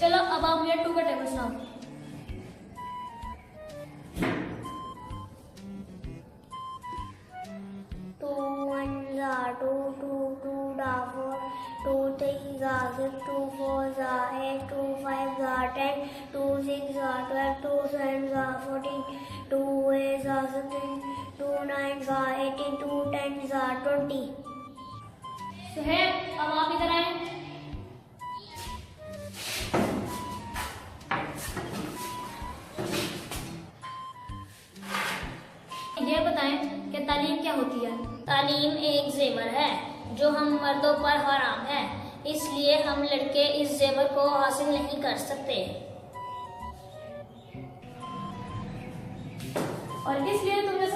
चलो अब आप मुझे 2 का टेबल सुनाओ। 2 1s are 2, 2 2s are 4, 2 3s are 6, 2 4s are 8, 2 5s are 10, 2 6s are 12, 2 7s are 14, 2 8s are 16, 2 9s are 18, 2 10s are 20। Suhaib अब आप इधर आए। ये बताएं कि तालीम क्या होती है? तालीम एक जेवर है जो हम मर्दों पर हराम है, इसलिए हम लड़के इस जेवर को हासिल नहीं कर सकते। और इसलिए तुमने